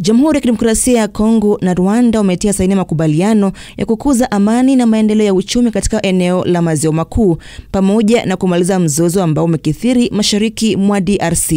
Jamhuri ya Kidemokrasia ya Kongo na Rwanda wametia saini makubaliano ya kukuza amani na maendeleo ya uchumi katika eneo la Maziwa Makuu pamoja na kumaliza mzozo ambao umekithiri mashariki mwa DRC.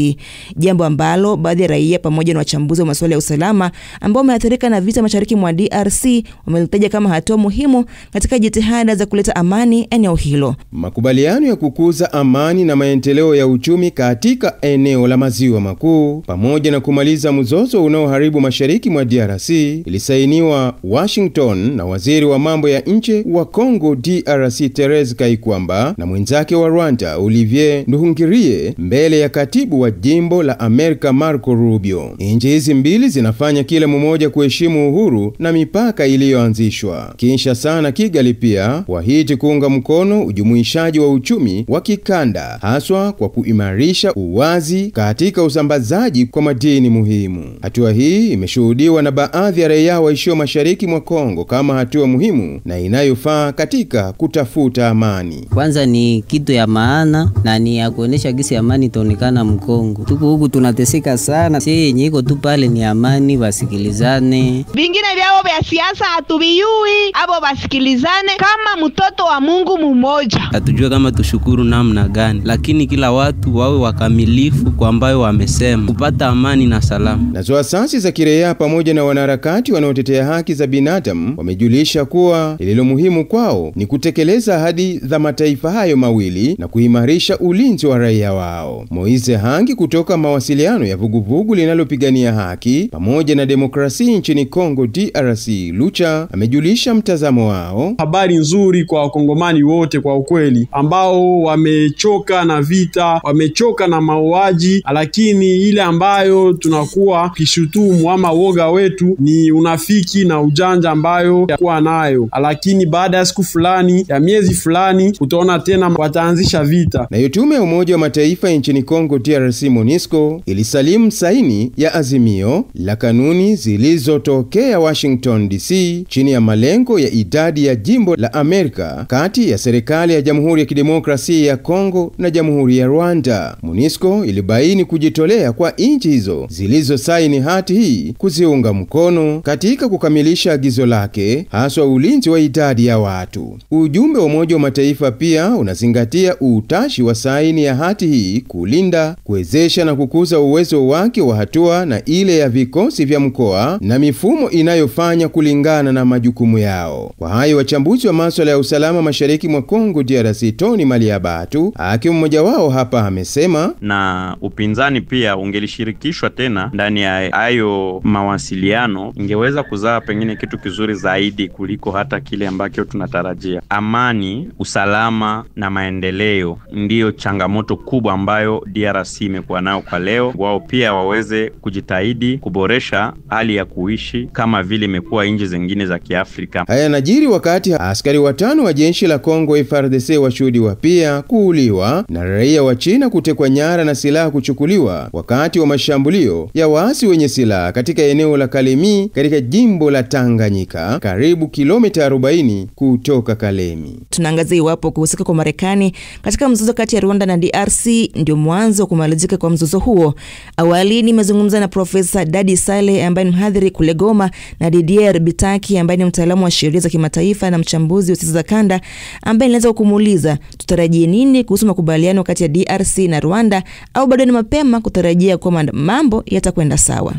Jambo ambalo baadhi ya raia pamoja na wachambuzi wa masuala ya usalama ambao wameathirika na vita mashariki mwa DRC wamelitaja kama hatua muhimu katika jitihada za kuleta amani eneo hilo. Makubaliano ya kukuza amani na maendeleo ya uchumi katika eneo la Maziwa Makuu pamoja na kumaliza mzozo unaoharibu mashariki mwa DRC ilisainiwa Washington na waziri wa mambo ya nje wa Kongo DRC Therese Kaikwamba na mwenzake wa Rwanda Olivier Nduhungirie mbele ya katibu wa jimbo la Amerika Marco Rubio. Nchi hizi mbili zinafanya kila mmoja kuheshimu uhuru na mipaka iliyoanzishwa. Kinshasa na Kigali pia wahiti kuunga mkono ujumuishaji wa uchumi wa kikanda, haswa kwa kuimarisha uwazi katika usambazaji kwa madini muhimu. Hatua hii imeshuhudiwa na baadhi ya raia waishio mashariki mwa Kongo kama hatua muhimu na inayofaa katika kutafuta amani. Kwanza ni kitu ya maana na ni ya kuonesha gisi amani itaonekana Mkongo. Tuko huku tunateseka sana. Si yenye iko tu pale ni amani, basikilizane. Vingine vyao vya siasa hatubiyui, abo basikilizane kama mtoto wa Mungu mmoja. Hatujua kama tushukuru namna gani, lakini kila watu wawe wakamilifu kwa ambayo wamesema kupata amani na salama. Nazo asasi za kiraia pamoja na wanaharakati wanaotetea haki za binadamu wamejulisha kuwa lililo muhimu kwao ni kutekeleza ahadi za mataifa hayo mawili na kuimarisha ulinzi wa raia wao. Moise Hangi kutoka mawasiliano ya vuguvugu linalopigania haki pamoja na demokrasia nchini Kongo DRC Lucha amejulisha mtazamo wao. Habari nzuri kwa wakongomani wote kwa ukweli ambao wamechoka na vita, wamechoka na mauaji, lakini ile ambayo tunakuwa kishutumu ama woga wetu ni unafiki na ujanja ambayo yakuwa nayo, lakini baada ya siku fulani ya miezi fulani utaona tena wataanzisha vita. Na tume ya Umoja wa Mataifa nchini Kongo DRC MONUSCO ilisalimu saini ya azimio la kanuni zilizotokea Washington DC chini ya malengo ya idadi ya jimbo la Amerika kati ya serikali ya Jamhuri ya Kidemokrasia ya Kongo na Jamhuri ya Rwanda. MONUSCO ilibaini kujitolea kwa nchi hizo zilizosaini hati hii kuziunga mkono katika kukamilisha agizo lake, haswa ulinzi wa idadi ya watu. Ujumbe wa Umoja wa Mataifa pia unazingatia utashi wa saini ya hati hii kulinda, kuwezesha na kukuza uwezo wake wa hatua na ile ya vikosi vya mkoa na mifumo inayofanya kulingana na majukumu yao. Kwa hayo wachambuzi wa masuala ya usalama mashariki mwa Kongo DRC Tony Maliabatu akiwa mmoja wao hapa amesema, na upinzani pia ungelishirikishwa tena ndani ya hayo mawasiliano, ingeweza kuzaa pengine kitu kizuri zaidi kuliko hata kile ambacho tunatarajia. Amani, usalama na maendeleo ndiyo changamoto kubwa ambayo DRC imekuwa nayo kwa leo. Wao pia waweze kujitahidi kuboresha hali ya kuishi kama vile imekuwa nchi zingine za Kiafrika. Haya yanajiri wakati askari 5 wa jeshi la Kongo FARDC washuhudiwa pia kuuliwa na raia wa China kutekwa nyara na silaha kuchukuliwa wakati wa mashambulio ya waasi wenye silaha katika eneo la Kalemi katika jimbo la Tanganyika, karibu kilomita 40 kutoka Kalemi. Tunaangazia iwapo kuhusika kwa Marekani katika mzozo kati ya Rwanda na DRC ndio mwanzo kumalizika kwa mzozo huo. Awali nimezungumza na Profesa Dadi Sale ambaye ni mhadhiri kule Goma na Didier Bitaki ambaye ni mtaalamu wa sheria za kimataifa na mchambuzi wa siasa za kanda ambaye nilianza kumuuliza tutarajie nini kuhusu makubaliano kati ya DRC na Rwanda au bado ni mapema kutarajia kwamba mambo yatakwenda sawa.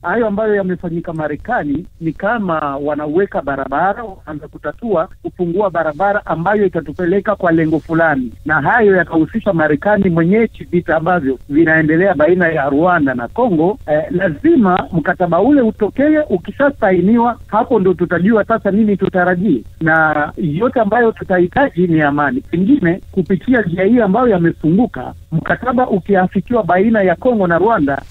Hayo ambayo yamefanyika Marekani ni kama wanaweka barabara, wanaanza kutatua kufungua barabara ambayo itatupeleka kwa lengo fulani, na hayo yakahusisha Marekani mwenyewe. Vita ambavyo vinaendelea baina ya Rwanda na Kongo, lazima mkataba ule utokee. Ukishasainiwa hapo ndo tutajua sasa nini tutarajie, na yote ambayo tutahitaji ni amani. Pengine kupitia njia hii ambayo yamefunguka, mkataba ukiafikiwa baina ya Kongo na Rwanda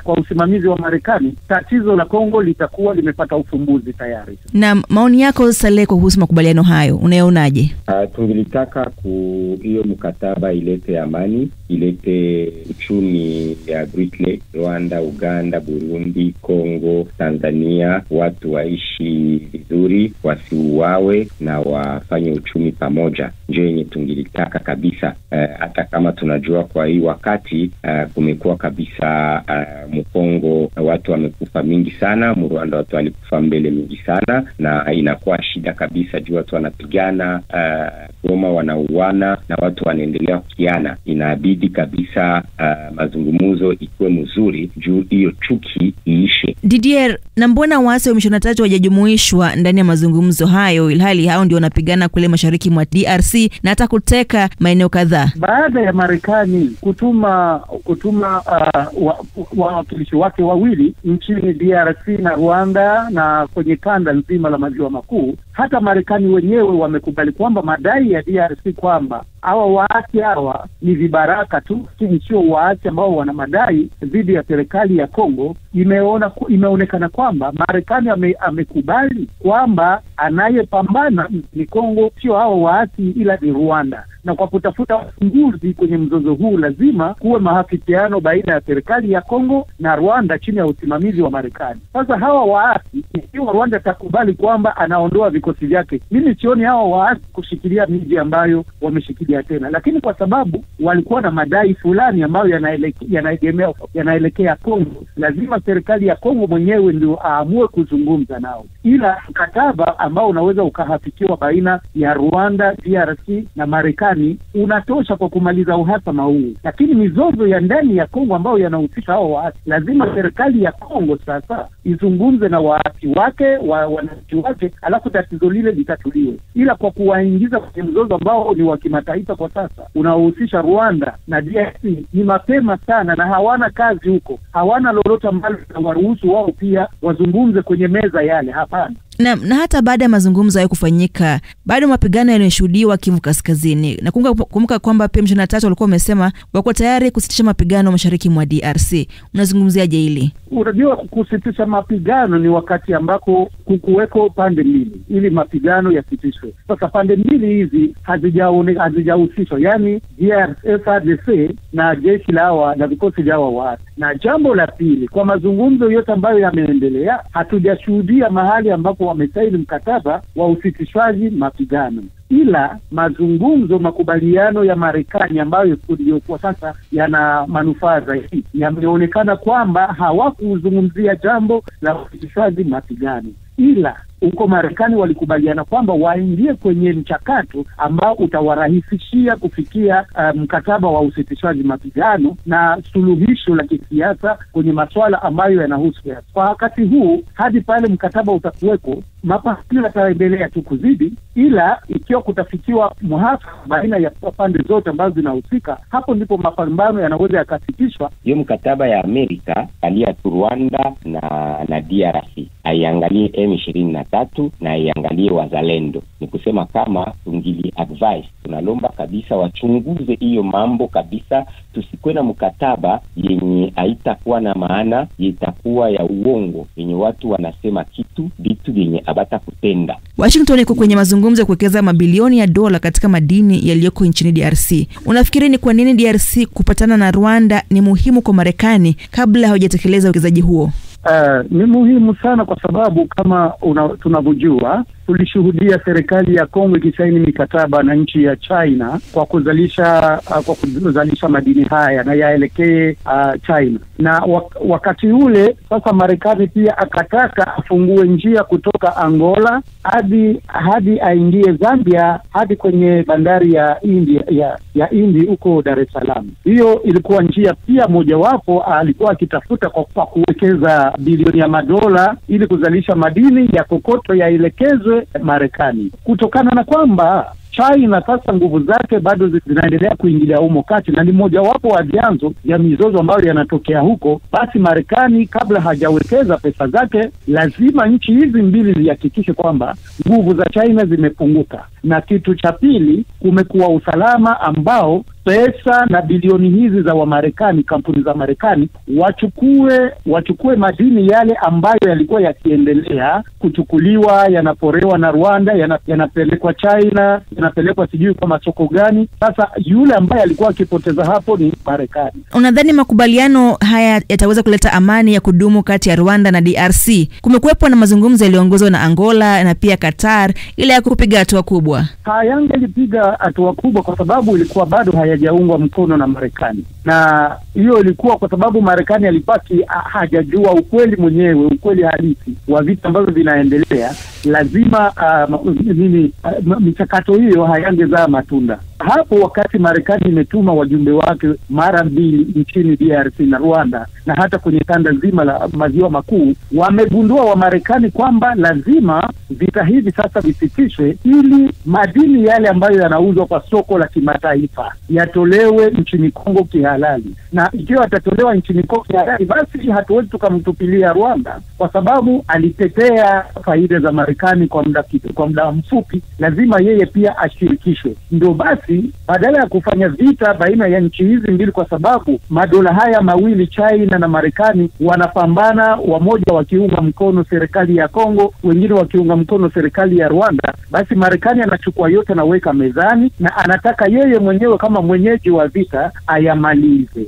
kwa usimamizi wa Marekani, tatizo la Kongo litakuwa limepata ufumbuzi tayari. Na maoni yako Sale kuhusu makubaliano hayo unayonaje? Tungelitaka hiyo mkataba ilete amani, ilete uchumi ya Great Lake, Rwanda, Uganda, Burundi, Kongo, Tanzania, watu waishi vizuri, wasiuawe na wafanye uchumi pamoja. Ndio yenye tungelitaka kabisa. hata kama tunajua kwa hii wakati kumekuwa kabisa Mkongo watu wamekufa mingi sana, Rwanda watu walikufa mbele mingi sana, na inakuwa shida kabisa juu watu wanapigana, Goma wanauana na watu wanaendelea kukiana. Inabidi kabisa mazungumzo ikuwe mzuri juu hiyo chuki iishe. Didier, na mbona waasi wa M23 hawajajumuishwa ndani ya mazungumzo hayo ilhali hao ndio wanapigana kule mashariki mwa DRC na hata kuteka maeneo kadhaa? Baada ya Marekani kutuma wawakilishi wake wawili nchini DRC na Rwanda na kwenye kanda nzima la maziwa makuu, hata Marekani wenyewe wamekubali kwamba madai ya DRC kwamba hawa waasi hawa ni vibaraka tu, sio waasi ambao wana madai dhidi ya serikali ya Kongo. Imeonekana kwamba Marekani amekubali kwamba anayepambana ni Kongo, sio hawa waasi ila ni Rwanda. Na kwa kutafuta ufumbuzi kwenye mzozo huu lazima kuwe mahafikiano baina ya serikali ya Kongo na Rwanda chini ya usimamizi wa Marekani. Sasa hawa waasi, ikiwa Rwanda takubali kwamba anaondoa vikosi vyake, mimi sioni hawa waasi kushikilia miji ambayo wameshikilia tena, lakini kwa sababu walikuwa na madai fulani ambayo yanaelekea Kongo, lazima serikali ya Kongo mwenyewe ndio aamue kuzungumza nao. Ila mkataba ambao unaweza ukahafikiwa baina ya Rwanda, DRC na Marekani unatosha kwa kumaliza uhasama huu, lakini mizozo ya ndani ya Kongo ambayo yanahusisha hao waasi, lazima serikali ya Kongo sasa izungumze na waasi wake, wananchi wake, alafu tatizo lile litatuliwe. Ila kwa kuwaingiza kwenye mzozo ambao ni wa kimataifa kwa sasa unaohusisha Rwanda na DRC, ni mapema sana na hawana kazi huko, hawana lolote ambalo linawaruhusu wao pia wazungumze kwenye meza yale. Hapana. Na hata baada ya mazungumzo hayo kufanyika, bado mapigano yanashuhudiwa Kivu Kaskazini. Na kumbuka kwamba M23 walikuwa wamesema wako tayari kusitisha mapigano mashariki mwa DRC. Unazungumziaje hili? Unajua, kusitisha mapigano ni wakati ambako kukuweko pande mbili ili mapigano yasitishwe. Sasa pande mbili hizi hazijahusishwa, yani FARDC na jeshi la na vikosi vya waasi. Na jambo la pili, kwa mazungumzo yote ambayo yameendelea, hatujashuhudia mahali ambapo wamesaini mkataba wa usitishwaji mapigano. Ila mazungumzo, makubaliano ya Marekani ambayo kwa sasa yana manufaa zaidi, yameonekana kwamba hawakuzungumzia jambo la usitishwaji mapigano, ila huko Marekani walikubaliana kwamba waingie kwenye mchakato ambao utawarahisishia kufikia mkataba wa usitishwaji mapigano na suluhisho la kisiasa kwenye masuala ambayo yanahusu. Kwa wakati huu hadi pale mkataba utakuweko, mapambano yataendelea tu kuzidi, ila ikiwa kutafikiwa muafaka baina ya pande zote ambazo zinahusika, hapo ndipo mapambano yanaweza yakasitishwa. Hiyo mkataba ya Amerika alia Rwanda na DRC aiangalie M23 na iangalie wazalendo. Ni kusema kama tungili advice, tunalomba kabisa wachunguze hiyo mambo kabisa, tusikwe na mkataba yenye haitakuwa na maana, itakuwa ya uongo, yenye watu wanasema vitu yenye abata kutenda. Washington iko kwenye mazungumzo ya kuwekeza mabilioni ya dola katika madini yaliyoko nchini DRC. Unafikiri ni kwa nini DRC kupatana na Rwanda ni muhimu kwa Marekani kabla hawajatekeleza uwekezaji huo? Ni muhimu sana kwa sababu kama tunavyojua, tulishuhudia serikali ya Kongo ikisaini mikataba na nchi ya China kwa kuzalisha madini haya na yaelekee China. Na wakati ule sasa Marekani pia akataka afungue njia kutoka Angola hadi aingie Zambia hadi kwenye bandari ya Indi huko Dar es Salaam. Hiyo ilikuwa njia pia mojawapo alikuwa akitafuta kwa kuwekeza bilioni ya madola ili kuzalisha madini ya kokoto yaelekezwe Marekani. Kutokana na kwamba China sasa nguvu zake bado zinaendelea kuingilia humo kati na ni mojawapo wa vyanzo vya mizozo ambayo yanatokea huko, basi Marekani kabla hajawekeza pesa zake, lazima nchi hizi mbili zihakikishe kwamba nguvu za China zimepunguka. Na kitu cha pili, kumekuwa usalama ambao pesa na bilioni hizi za Wamarekani, kampuni za Marekani wachukue madini yale ambayo yalikuwa yakiendelea kuchukuliwa, yanaporewa na Rwanda, yanapelekwa China, yanapelekwa sijui kwa masoko gani. Sasa yule ambaye alikuwa akipoteza hapo ni Marekani. Unadhani makubaliano haya yataweza kuleta amani ya kudumu kati ya Rwanda na DRC? Kumekuwepo na mazungumzo yaliyoongozwa na Angola na pia Qatar ili ya kupiga hatua kubwa. kubwa? Hayangelipiga hatua kubwa kwa sababu ilikuwa bado hayajaungwa mkono na Marekani, na hiyo ilikuwa kwa sababu Marekani alibaki hajajua ukweli mwenyewe, ukweli halisi wa vitu ambavyo vinaendelea. Lazima michakato hiyo hayangezaa matunda. Hapo wakati Marekani imetuma wajumbe wake mara 2 nchini DRC na Rwanda na hata kwenye kanda nzima la maziwa makuu, wamegundua wa Marekani kwamba lazima vita hivi sasa visitishwe ili madini yale ambayo yanauzwa kwa soko la kimataifa yatolewe nchini Kongo kihalali. Na ikiwa yatatolewa nchini Kongo kihalali, basi hatuwezi tukamtupilia Rwanda kwa sababu alitetea faida za Marekani kwa muda mfupi. Lazima yeye pia ashirikishwe. Ndio basi badala ya kufanya vita baina ya nchi hizi mbili, kwa sababu madola haya mawili China na Marekani wanapambana, wamoja wakiunga mkono serikali ya Kongo, wengine wakiunga mkono serikali ya Rwanda, basi Marekani anachukua yote na weka mezani na anataka yeye mwenyewe kama mwenyeji wa vita ayamalize.